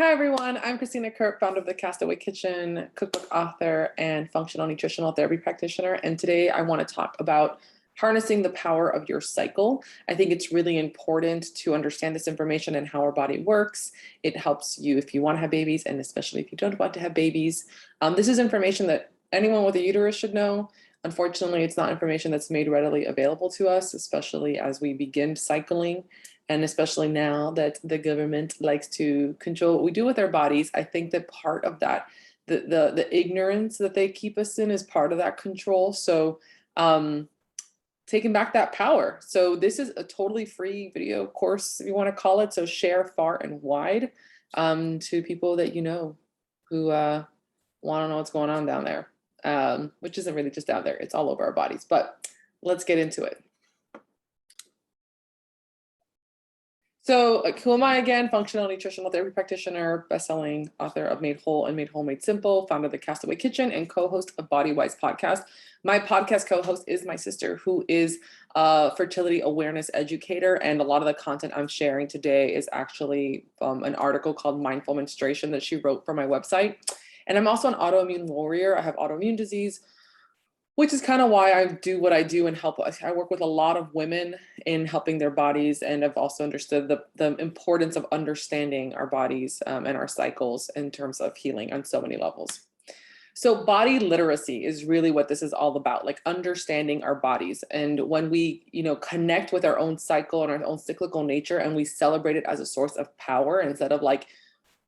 Hi everyone, I'm Christina Kurt, founder of the Castaway Kitchen, cookbook author, and functional nutritional therapy practitioner. And today I want to talk about harnessing the power of your cycle. I think it's really important to understand this information and how our body works. It helps you if you want to have babies, and especially if you don't want to have babies. This is information that anyone with a uterus should know. Unfortunately, it's not information that's made readily available to us, especially as we begin cycling. And especially now that the government likes to control what we do with our bodies, I think that part of that, the ignorance that they keep us in is part of that control. So taking back that power. So this is a totally free video course, if you want to call it. So share far and wide to people that you know who want to know what's going on down there, which isn't really just down there. It's all over our bodies. But let's get into it. So who am I again? Functional nutritional therapy practitioner, best-selling author of Made Whole and Made Whole Made Simple, founder of the Castaway Kitchen, and co-host of Body Wise podcast. My podcast co-host is my sister, who is a fertility awareness educator. And a lot of the content I'm sharing today is actually an article called Mindful Menstruation that she wrote for my website. And I'm also an autoimmune warrior. I have autoimmune disease, which is kind of why I do what I do and help. I work with a lot of women in helping their bodies, and I've also understood the importance of understanding our bodies and our cycles in terms of healing on so many levels. So body literacy is really what this is all about, like understanding our bodies. And when we, connect with our own cycle and our own cyclical nature, and we celebrate it as a source of power instead of like,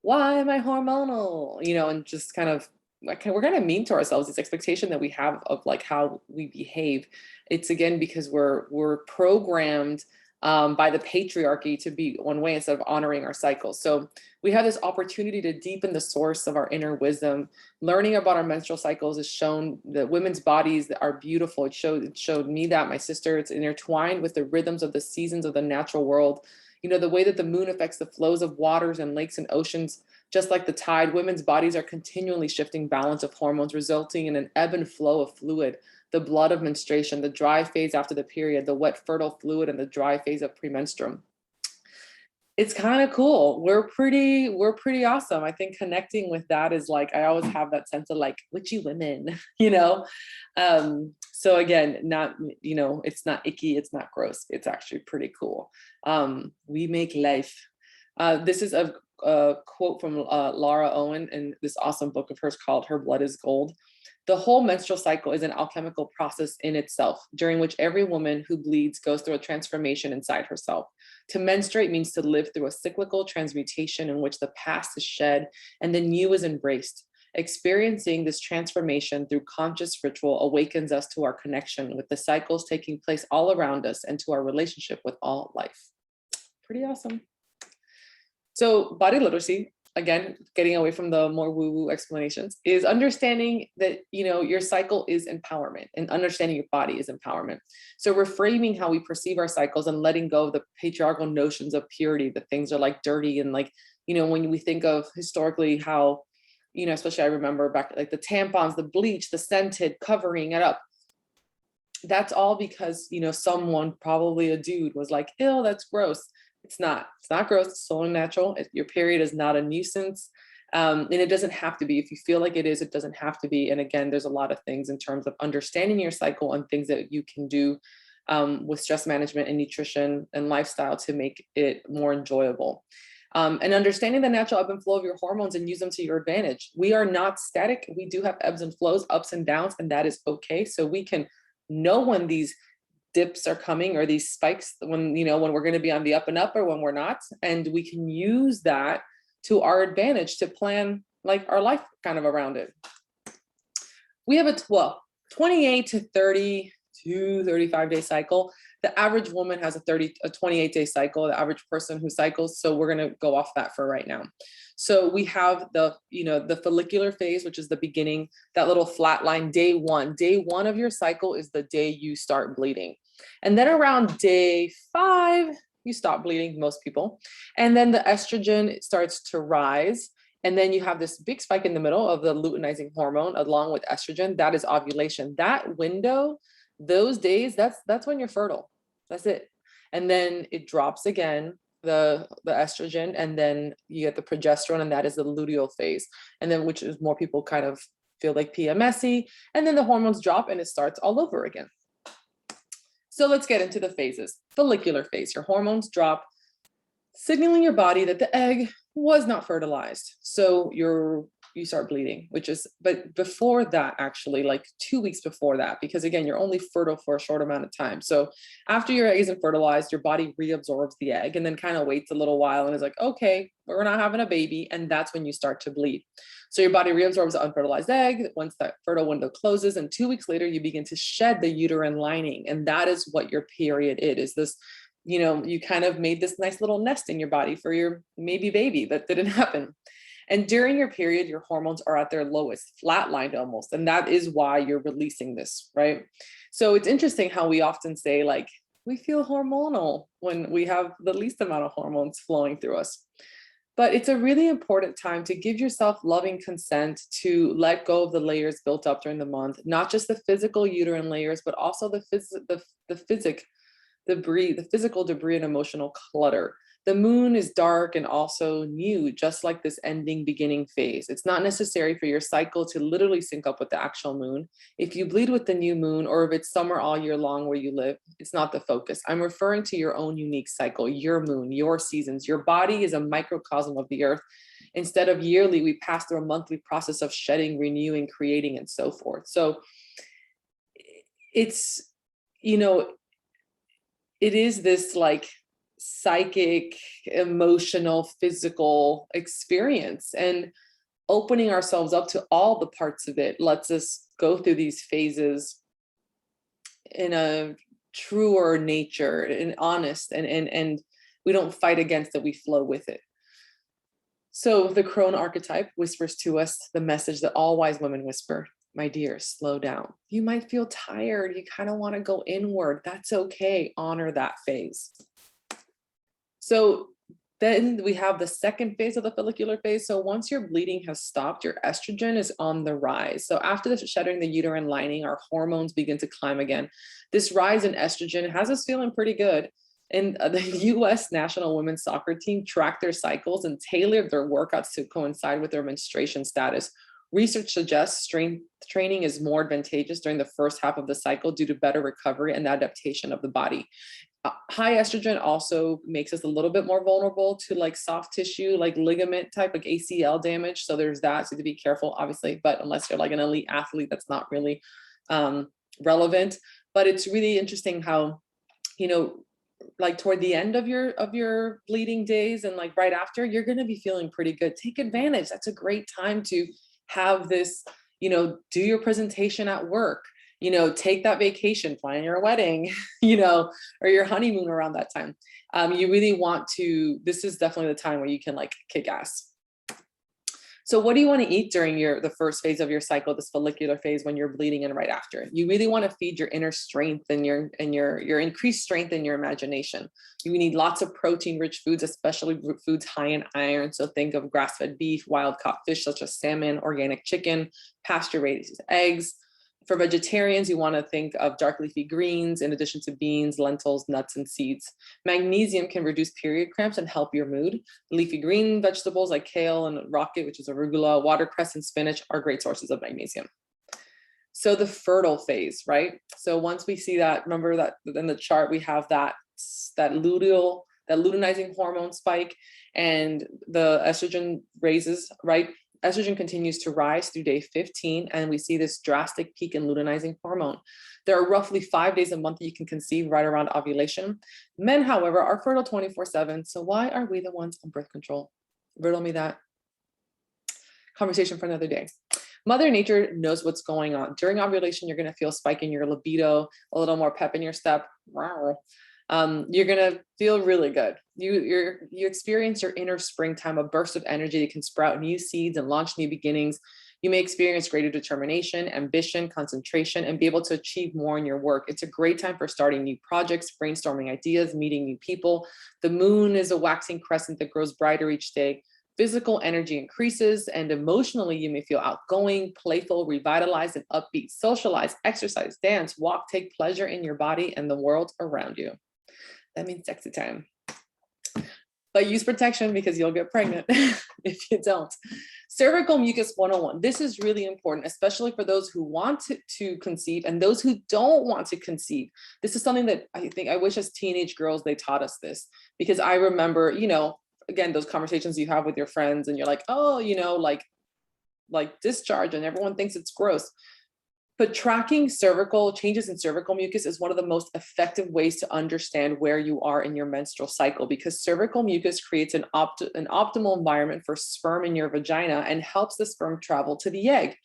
why am I hormonal? And just kind of like we're kind of mean to ourselves, this expectation that we have of like how we behave. It's again because we're programmed by the patriarchy to be one way instead of honoring our cycles. So we have this opportunity to deepen the source of our inner wisdom. Learning about our menstrual cycles has shown that women's bodies that are beautiful. It showed me that, my sister. It's intertwined with the rhythms of the seasons of the natural world. The way that the moon affects the flows of waters and lakes and oceans. Just like the tide, women's bodies are continually shifting balance of hormones, resulting in an ebb and flow of fluid, the blood of menstruation, the dry phase after the period, the wet fertile fluid, and the dry phase of premenstruum. It's kind of cool. We're pretty awesome. I think connecting with that is like, I always have that sense of like witchy women, So again, not, it's not icky, it's not gross. It's actually pretty cool. We make life. This is a quote from Laura Owen in this awesome book of hers called Her Blood is Gold. The whole menstrual cycle is an alchemical process in itself, during which every woman who bleeds goes through a transformation inside herself. To menstruate means to live through a cyclical transmutation in which the past is shed and the new is embraced. Experiencing this transformation through conscious ritual awakens us to our connection with the cycles taking place all around us and to our relationship with all life. Pretty awesome. So body literacy, again, getting away from the more woo-woo explanations, is understanding that, your cycle is empowerment, and understanding your body is empowerment. So reframing how we perceive our cycles and letting go of the patriarchal notions of purity, that things are like dirty and like, when we think of historically how, especially I remember back like the tampons, the bleach, the scented, covering it up. That's all because, someone, probably a dude, was like, ew, that's gross. It's not gross. It's so natural. Your period is not a nuisance. And it doesn't have to be. If you feel like it is, it doesn't have to be. And again, there's a lot of things in terms of understanding your cycle and things that you can do with stress management and nutrition and lifestyle to make it more enjoyable. And understanding the natural ebb and flow of your hormones and use them to your advantage. We are not static. We do have ebbs and flows, ups and downs, and that is okay. So we can know when these dips are coming or these spikes, when we're going to be on the up and up or when we're not, and we can use that to our advantage to plan like our life kind of around it. We have a 28 to 30 to 35 day cycle. The average woman has a 28-day cycle, the average person who cycles. So we're going to go off that for right now. So we have the follicular phase, which is the beginning, that little flat line, day one. Day one of your cycle is the day you start bleeding. And then around day 5, you stop bleeding, most people. And then the estrogen starts to rise. And then you have this big spike in the middle of the luteinizing hormone along with estrogen. That is ovulation. That window, those days, that's when you're fertile. That's it. And then it drops again. the estrogen, and then you get the progesterone, and that is the luteal phase. And then, which is more people kind of feel like PMSy, and then the hormones drop and it starts all over again. So let's get into the phases. Follicular phase, your hormones drop, signaling your body that the egg was not fertilized. So you start bleeding, but before that, actually, like 2 weeks before that, because again, you're only fertile for a short amount of time. So after your egg isn't fertilized, your body reabsorbs the egg and then kind of waits a little while and is like, okay, we're not having a baby. And that's when you start to bleed. So your body reabsorbs the unfertilized egg. Once that fertile window closes, and 2 weeks later, you begin to shed the uterine lining. And that is what your period is. This, you kind of made this nice little nest in your body for your maybe baby that didn't happen. And during your period, your hormones are at their lowest, flatlined almost. And that is why you're releasing this, right? So it's interesting how we often say, like, we feel hormonal when we have the least amount of hormones flowing through us. But it's a really important time to give yourself loving consent to let go of the layers built up during the month, not just the physical uterine layers, but also the physical debris and emotional clutter. The moon is dark and also new, just like this ending beginning phase. It's not necessary for your cycle to literally sync up with the actual moon. If you bleed with the new moon, or if it's summer all year long where you live, it's not the focus. I'm referring to your own unique cycle, your moon, your seasons. Your body is a microcosm of the earth. Instead of yearly, we pass through a monthly process of shedding, renewing, creating, and so forth. So it's, it is this like psychic, emotional, physical experience, and opening ourselves up to all the parts of it lets us go through these phases in a truer nature and honest, and we don't fight against it, we flow with it. So the crone archetype whispers to us the message that all wise women whisper: my dear, slow down. You might feel tired. You kind of want to go inward. That's okay. Honor that phase. So then we have the second phase of the follicular phase. So once your bleeding has stopped, your estrogen is on the rise. So after the shedding the uterine lining, our hormones begin to climb again. This rise in estrogen has us feeling pretty good. And the US national women's soccer team tracked their cycles and tailored their workouts to coincide with their menstruation status. Research suggests strength training is more advantageous during the first half of the cycle due to better recovery and adaptation of the body. High estrogen also makes us a little bit more vulnerable to like soft tissue, like ligament type, like ACL damage. So there's that. So to be careful, obviously, but unless you're like an elite athlete, that's not really relevant. But it's really interesting how, like toward the end of your bleeding days and like right after, you're going to be feeling pretty good. Take advantage. That's a great time to have this, do your presentation at work, take that vacation, plan your wedding, or your honeymoon around that time. You really want to, this is definitely the time where you can like kick ass. So what do you want to eat during the first phase of your cycle, this follicular phase, when you're bleeding and right after? You really want to feed your inner strength and your increased strength in your imagination. You need lots of protein-rich foods, especially foods high in iron. So think of grass-fed beef, wild-caught fish such as salmon, organic chicken, pasture-raised eggs. For vegetarians, you want to think of dark leafy greens in addition to beans, lentils, nuts, and seeds. Magnesium can reduce period cramps and help your mood. Leafy green vegetables like kale and rocket, which is arugula, watercress, and spinach are great sources of magnesium. So the fertile phase, right? So once we see that, remember that in the chart, we have that luteinizing hormone spike, and the estrogen raises, right? Estrogen continues to rise through day 15, and we see this drastic peak in luteinizing hormone. There are roughly 5 days a month that you can conceive right around ovulation. Men, however, are fertile 24/7. So why are we the ones on birth control? Riddle me that. Conversation for another day. Mother Nature knows what's going on. During ovulation, you're going to feel a spike in your libido, a little more pep in your step. You're going to feel really good. You experience your inner springtime, a burst of energy that can sprout new seeds and launch new beginnings. You may experience greater determination, ambition, concentration, and be able to achieve more in your work. It's a great time for starting new projects, brainstorming ideas, meeting new people. The moon is a waxing crescent that grows brighter each day. Physical energy increases, and emotionally, you may feel outgoing, playful, revitalized, and upbeat. Socialize, exercise, dance, walk, take pleasure in your body and the world around you. That means sexy time. but use protection because you'll get pregnant if you don't. Cervical mucus 101. This is really important, especially for those who want to conceive and those who don't want to conceive. This is something that I wish as teenage girls, they taught us this, because I remember, again, those conversations you have with your friends and you're like, oh, like discharge, and everyone thinks it's gross. But tracking cervical changes in cervical mucus is one of the most effective ways to understand where you are in your menstrual cycle, because cervical mucus creates an optimal environment for sperm in your vagina and helps the sperm travel to the egg.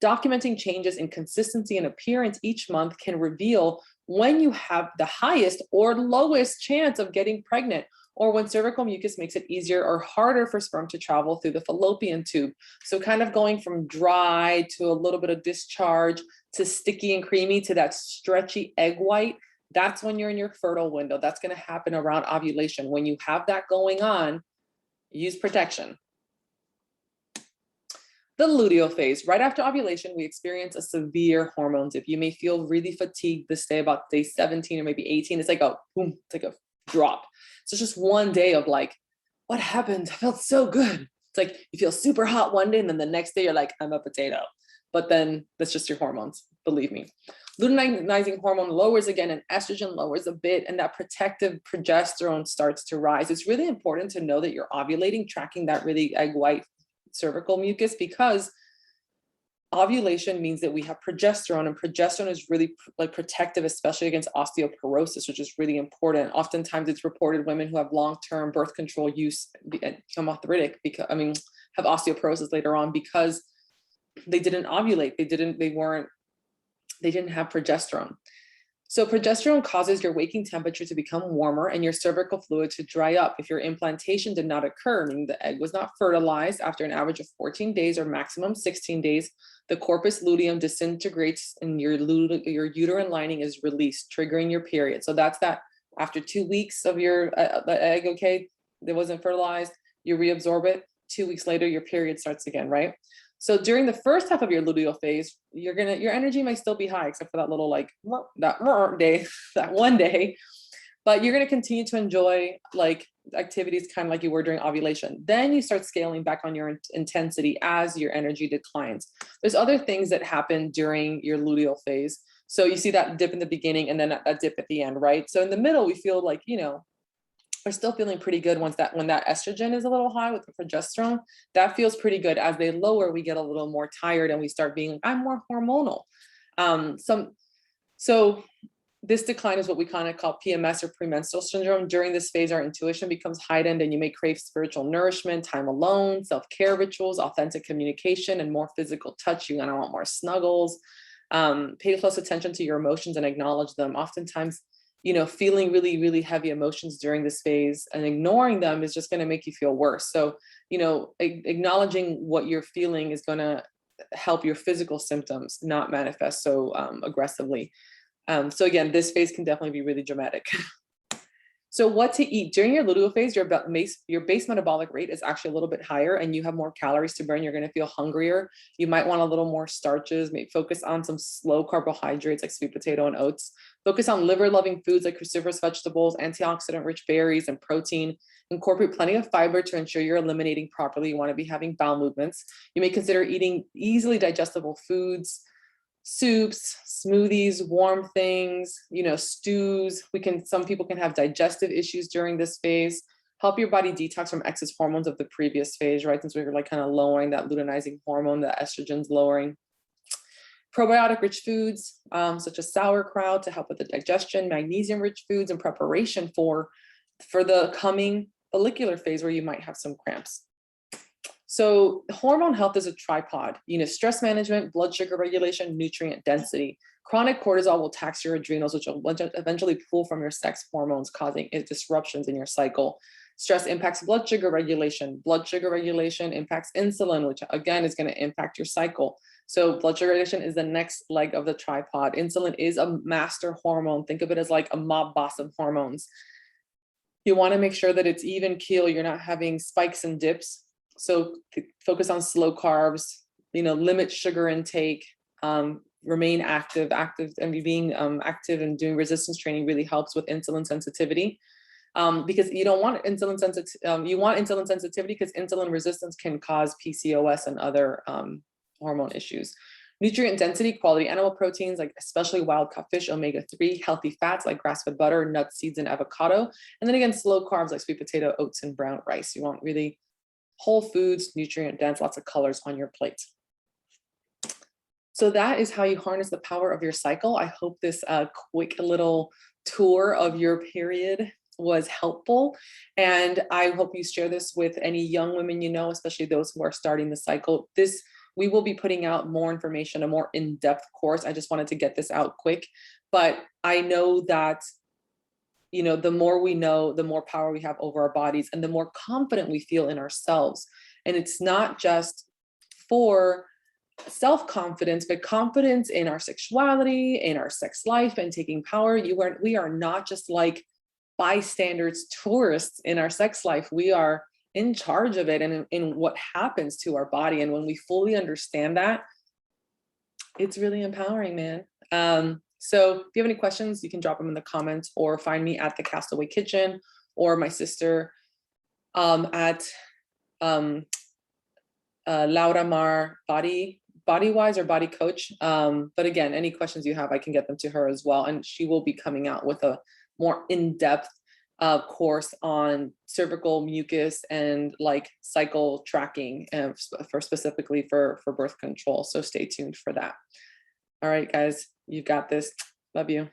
Documenting changes in consistency and appearance each month can reveal when you have the highest or lowest chance of getting pregnant, or when cervical mucus makes it easier or harder for sperm to travel through the fallopian tube. So kind of going from dry to a little bit of discharge to sticky and creamy to that stretchy egg white, that's when you're in your fertile window. That's going to happen around ovulation. When you have that going on, use protection. The luteal phase. Right after ovulation, we experience a severe hormone dip. You may feel really fatigued this day, about day 17 or maybe 18. It's like a boom, it's like a drop. So it's just one day of like, what happened? I felt so good. It's like you feel super hot one day and then the next day you're like, I'm a potato. But then that's just your hormones, believe me. Luteinizing hormone lowers again and estrogen lowers a bit, and that protective progesterone starts to rise. It's really important to know that you're ovulating, tracking that really egg white cervical mucus, because ovulation means that we have progesterone, and progesterone is really like protective, especially against osteoporosis, which is really important. Oftentimes it's reported women who have long-term birth control use become arthritic because, have osteoporosis later on because they didn't ovulate. They didn't have progesterone. So progesterone causes your waking temperature to become warmer and your cervical fluid to dry up. If your implantation did not occur, meaning the egg was not fertilized after an average of 14 days or maximum 16 days, the corpus luteum disintegrates and your uterine lining is released, triggering your period. So that's that after 2 weeks of your the egg, okay, that wasn't fertilized, you reabsorb it. 2 weeks later, your period starts again, right? So during the first half of your luteal phase, your energy may still be high, except for that little like that day, that one day, but you're going to continue to enjoy like activities kind of like you were during ovulation. Then you start scaling back on your intensity as your energy declines. There's other things that happen during your luteal phase. So you see that dip in the beginning and then that dip at the end, right? So in the middle, we feel like, we're still feeling pretty good when that estrogen is a little high with the progesterone. That feels pretty good. As they lower, we get a little more tired and we start being like, I'm more hormonal. So this decline is what we kind of call PMS or premenstrual syndrome. During this phase, our intuition becomes heightened and you may crave spiritual nourishment, time alone, self-care rituals, authentic communication, and more physical touch. You're gonna want more snuggles. Pay close attention to your emotions and acknowledge them. Oftentimes, feeling really, really heavy emotions during this phase and ignoring them is just going to make you feel worse. So, acknowledging what you're feeling is going to help your physical symptoms not manifest so aggressively. So again, this phase can definitely be really dramatic. So what to eat during your luteal phase, your base metabolic rate is actually a little bit higher and you have more calories to burn. You're going to feel hungrier. You might want a little more starches, maybe focus on some slow carbohydrates like sweet potato and oats. Focus on liver loving foods like cruciferous vegetables, antioxidant rich berries, and protein. Incorporate plenty of fiber to ensure you're eliminating properly. You want to be having bowel movements. You may consider eating easily digestible foods, soups, smoothies, warm things, stews. Some people can have digestive issues during this phase. Help your body detox from excess hormones of the previous phase, right? Since we were like kind of lowering that luteinizing hormone, the estrogen's lowering. Probiotic rich foods, such as sauerkraut to help with the digestion, magnesium rich foods in preparation for the coming follicular phase where you might have some cramps. So hormone health is a tripod, stress management, blood sugar regulation, nutrient density. Chronic cortisol will tax your adrenals, which will eventually pull from your sex hormones, causing disruptions in your cycle. Stress impacts blood sugar regulation. Blood sugar regulation impacts insulin, which again is going to impact your cycle. So blood sugar regulation is the next leg of the tripod. Insulin is a master hormone. Think of it as like a mob boss of hormones. You want to make sure that it's even keel. You're not having spikes and dips. So focus on slow carbs, limit sugar intake, remain active, and being active and doing resistance training really helps with insulin sensitivity. because you don't want insulin sensitivity. You want insulin sensitivity because insulin resistance can cause PCOS and other hormone issues. Nutrient density, quality animal proteins, like especially wild caught fish, omega-3, healthy fats like grass-fed butter, nuts, seeds, and avocado. And then again, slow carbs like sweet potato, oats, and brown rice. You want really whole foods, nutrient dense, lots of colors on your plate. So that is how you harness the power of your cycle. I hope this quick little tour of your period was helpful. And I hope you share this with any young women you know, especially those who are starting the cycle. We will be putting out more information, a more in-depth course. I just wanted to get this out quick, but I know that, you know, the more we know, the more power we have over our bodies and the more confident we feel in ourselves. And it's not just for self-confidence, but confidence in our sexuality, in our sex life, and taking power. We are not just like bystanders, tourists in our sex life. We are in charge of it and in what happens to our body. And when we fully understand that, it's really empowering, man. So if you have any questions, you can drop them in the comments or find me at the Castaway Kitchen or my sister at Laura Mar Body Wise or Body Coach. But again, any questions you have, I can get them to her as well. And she will be coming out with a more in-depth course on cervical mucus and like cycle tracking specifically for birth control. So stay tuned for that. All right, guys, you've got this. Love you.